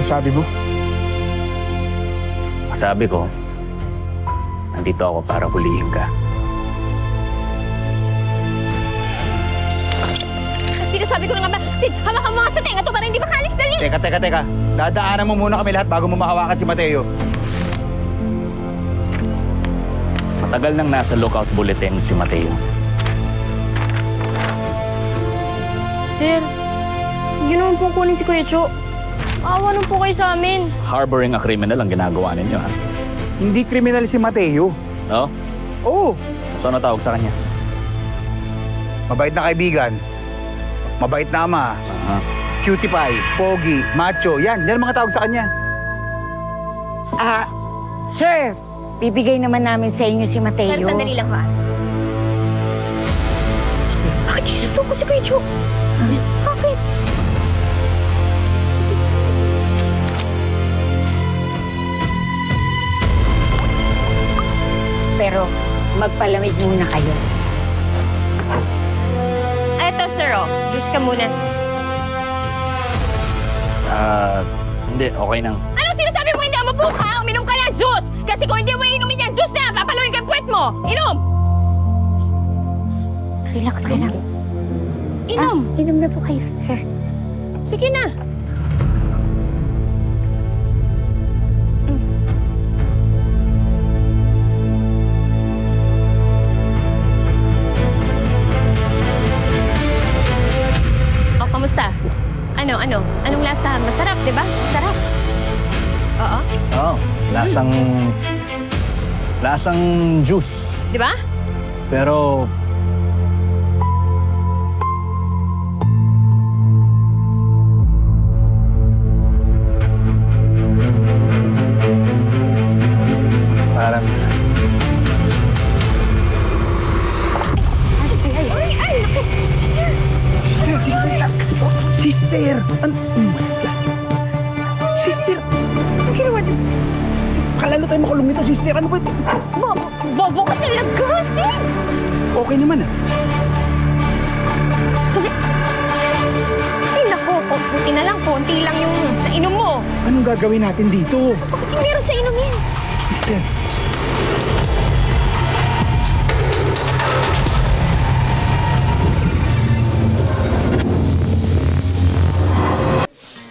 Ano sabi mo? Sabi ko, nandito ako para hulihin ka. Sinasabi ko na nga ba, Sid, hawakan mo nga sa tenga to para hindi makalis dali! Teka. Dadaanan mo muna kami lahat bago mo mahawakan si Mateo. Matagal nang nasa lookout bulletin si Mateo. Sir, hindi naman po kunin si Kuya Cho. Awa naman po kayo sa amin. Harboring a criminal ang ginagawa ninyo, ha? Hindi kriminal si Mateo. No? Oo. So ano tawag sa kanya? Mabait na kaibigan. Mabait na ama. Cutie pie, pogi, macho. Yan ang mga tawag sa kanya. Sir, bibigay naman namin sa inyo si Mateo. Sir, sandali lang ha. Bakit sinusuko si Kuya Cho? Bakit? Pero magpalamig muna kayo. Eto, sir, oh. Juice ka muna. Hindi. Okay nang. Anong sinasabi mo hindi ang mabuka? Uminom ka ng juice! Kasi kung hindi mo inumin yung juice na, papaluin ka yung puwet mo! Inom! Relax ka lang. Inom! Inom na po kayo, sir. Sige na. O, kamusta? Anong lasa? Masarap, di ba? Masarap. Oo. Oh, lasang juice. Di ba? Pero parang Sister! Oh my God! Sister! Ano ginawa niyo? Kalalo tayo makulong nito, sister. Ano ba? Bobo ka talaga, Sid! Okay naman Kasi... Ay, naku, konti na lang, konti lang yung nainom mo. Anong gagawin natin dito? Kasi meron sa inumin. Sister!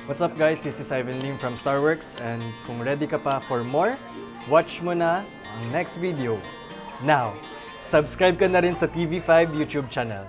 What's up guys, this is Ivan Lim from Starworks and kung ready ka pa for more, watch mo na ang next video. Now, subscribe ka na rin sa TV5 YouTube channel.